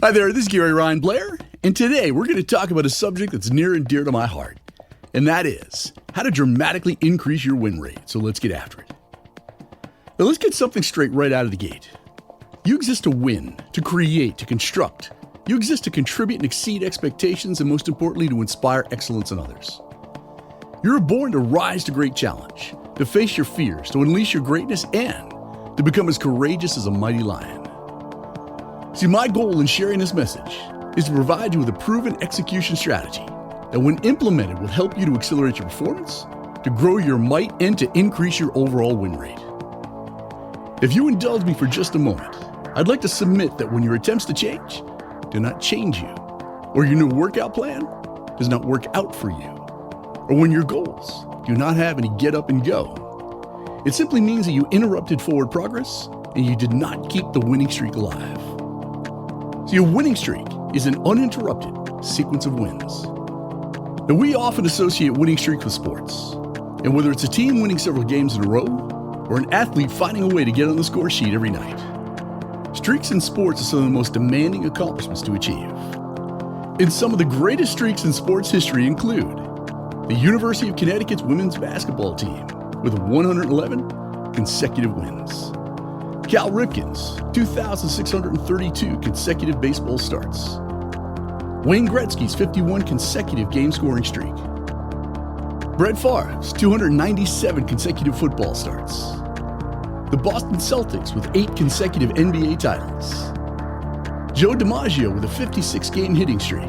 Hi there, this is Gary Ryan Blair, and today we're going to talk about a subject that's near and dear to my heart, and that is how to dramatically increase your win rate. So let's get after it. Now let's get something straight right out of the gate. You exist to win, to create, to construct. You exist to contribute and exceed expectations, and most importantly, to inspire excellence in others. You're born to rise to great challenge, to face your fears, to unleash your greatness, and to become as courageous as a mighty lion. See, my goal in sharing this message is to provide you with a proven execution strategy that, when implemented, will help you to accelerate your performance, to grow your might, and to increase your overall win rate. If you indulge me for just a moment, I'd like to submit that when your attempts to change do not change you, or your new workout plan does not work out for you, or when your goals do not have any get up and go, it simply means that you interrupted forward progress and you did not keep the winning streak alive. See, a winning streak is an uninterrupted sequence of wins. Now, we often associate winning streaks with sports, and whether it's a team winning several games in a row or an athlete finding a way to get on the score sheet every night, streaks in sports are some of the most demanding accomplishments to achieve. And some of the greatest streaks in sports history include the University of Connecticut's women's basketball team with 111 consecutive wins, Cal Ripken's 2,632 consecutive baseball starts, Wayne Gretzky's 51 consecutive game-scoring streak, Brett Favre's 297 consecutive football starts, the Boston Celtics with 8 consecutive NBA titles, Joe DiMaggio with a 56-game hitting streak,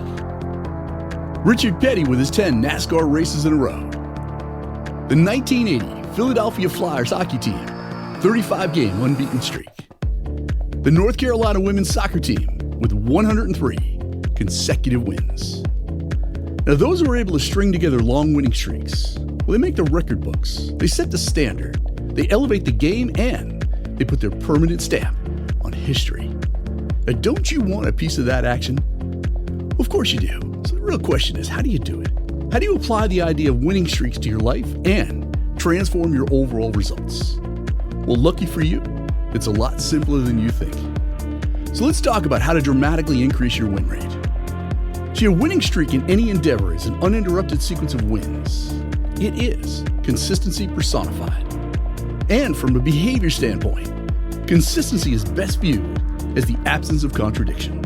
Richard Petty with his 10 NASCAR races in a row, the 1980 Philadelphia Flyers hockey team 35-game unbeaten streak, the North Carolina women's soccer team with 103 consecutive wins. Now, those who are able to string together long winning streaks, well, they make the record books, they set the standard, they elevate the game, and they put their permanent stamp on history. Now, don't you want a piece of that action? Well, of course you do. So the real question is, how do you do it? How do you apply the idea of winning streaks to your life and transform your overall results? Well, lucky for you, it's a lot simpler than you think. So let's talk about how to dramatically increase your win rate. See, a winning streak in any endeavor is an uninterrupted sequence of wins. It is consistency personified. And from a behavior standpoint, consistency is best viewed as the absence of contradiction.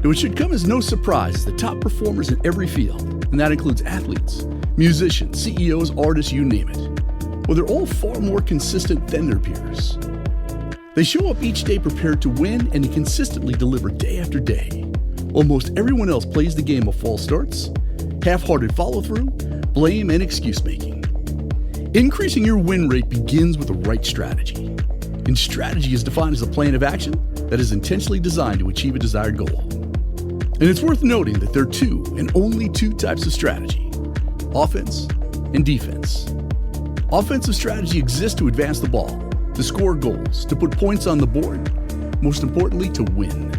Now, it should come as no surprise the top performers in every field, and that includes athletes, musicians, CEOs, artists, you name it. Well, they're all far more consistent than their peers. They show up each day prepared to win, and they consistently deliver day after day, while most everyone else plays the game of false starts, half-hearted follow-through, blame, and excuse-making. Increasing your win rate begins with the right strategy. And strategy is defined as a plan of action that is intentionally designed to achieve a desired goal. And it's worth noting that there are two and only two types of strategy: offense and defense. Offensive strategy exists to advance the ball, to score goals, to put points on the board, most importantly, to win.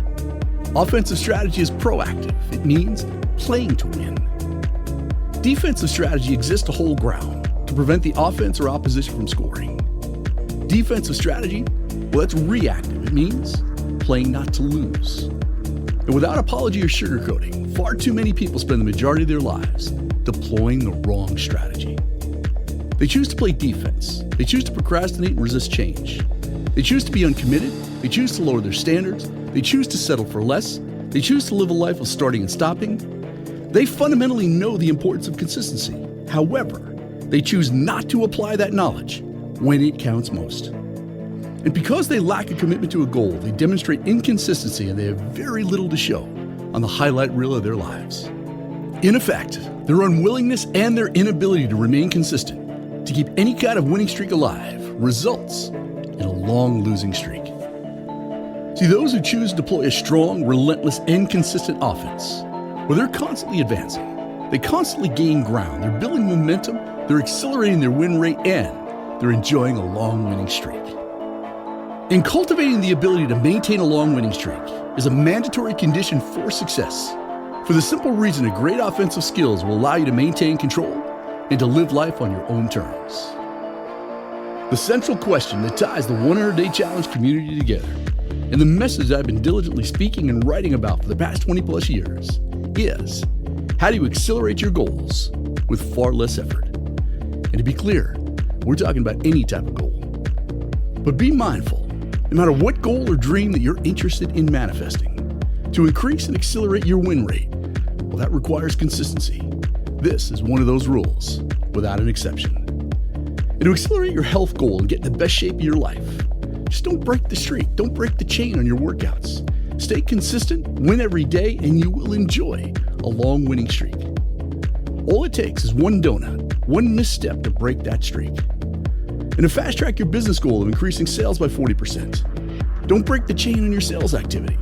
Offensive strategy is proactive. It means playing to win. Defensive strategy exists to hold ground, to prevent the offense or opposition from scoring. Defensive strategy, well, that's reactive. It means playing not to lose. And without apology or sugarcoating, far too many people spend the majority of their lives deploying the wrong strategy. They choose to play defense. They choose to procrastinate and resist change. They choose to be uncommitted. They choose to lower their standards. They choose to settle for less. They choose to live a life of starting and stopping. They fundamentally know the importance of consistency. However, they choose not to apply that knowledge when it counts most. And because they lack a commitment to a goal, they demonstrate inconsistency, and they have very little to show on the highlight reel of their lives. In effect, their unwillingness and their inability to remain consistent, to keep any kind of winning streak alive, results in a long losing streak. See, those who choose to deploy a strong, relentless, and consistent offense, well, they're constantly advancing. They constantly gain ground. They're building momentum. They're accelerating their win rate, and they're enjoying a long winning streak. And cultivating the ability to maintain a long winning streak is a mandatory condition for success, for the simple reason that great offensive skills will allow you to maintain control and to live life on your own terms. The central question that ties the 100-Day Challenge community together And the message I've been diligently speaking and writing about for the past 20 plus years is how do you accelerate your goals with far less effort? And to be clear, we're talking about any type of goal. But be mindful, no matter what goal or dream that you're interested in manifesting, to increase and accelerate your win rate, well, that requires consistency. This is one of those rules, without an exception. And to accelerate your health goal and get in the best shape of your life, just don't break the streak, don't break the chain on your workouts. Stay consistent, win every day, and you will enjoy a long winning streak. All it takes is one donut, one misstep to break that streak. And to fast track your business goal of increasing sales by 40%, don't break the chain on your sales activity.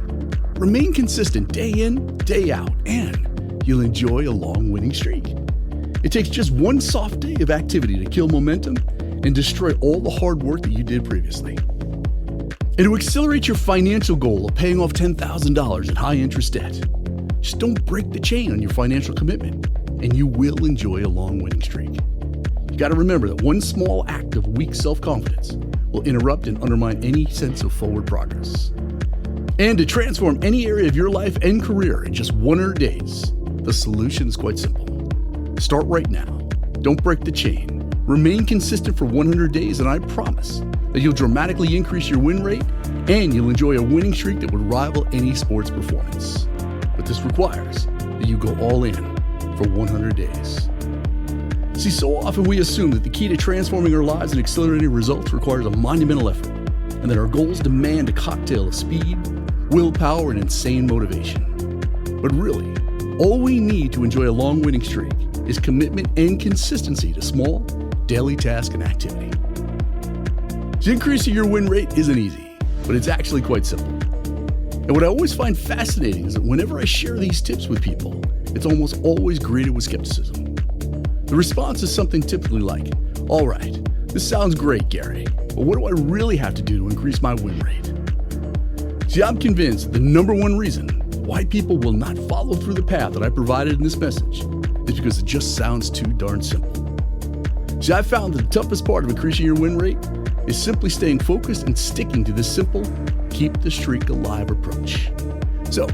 Remain consistent day in, day out, and you'll enjoy a long winning streak. It takes just one soft day of activity to kill momentum and destroy all the hard work that you did previously. And to accelerate your financial goal of paying off $10,000 in high interest debt, just don't break the chain on your financial commitment, and you will enjoy a long winning streak. You got to remember that one small act of weak self-confidence will interrupt and undermine any sense of forward progress. And to transform any area of your life and career in just 100 days, the solution is quite simple. Start right now. Don't break the chain. Remain consistent for 100 days, and I promise that you'll dramatically increase your win rate and you'll enjoy a winning streak that would rival any sports performance. But this requires that you go all in for 100 days. See, so often we assume that the key to transforming our lives and accelerating results requires a monumental effort, and that our goals demand a cocktail of speed, willpower, and insane motivation. But really, all we need to enjoy a long winning streak is commitment and consistency to small, daily tasks and activity. So increasing your win rate isn't easy, but it's actually quite simple. And what I always find fascinating is that whenever I share these tips with people, it's almost always greeted with skepticism. The response is something typically like, all right, this sounds great, Gary, but what do I really have to do to increase my win rate? See, I'm convinced the number one reason why people will not follow through the path that I provided in this message is because it just sounds too darn simple. See, I've found that the toughest part of increasing your win rate is simply staying focused and sticking to this simple, keep the streak alive approach. So,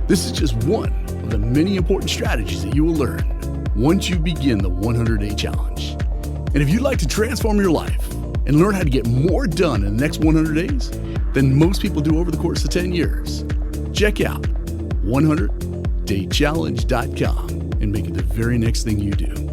this is just one of the many important strategies that you will learn once you begin the 100-day challenge. And if you'd like to transform your life and learn how to get more done in the next 100 days than most people do over the course of 10 years, check out 100daychallenge.com and make it the very next thing you do.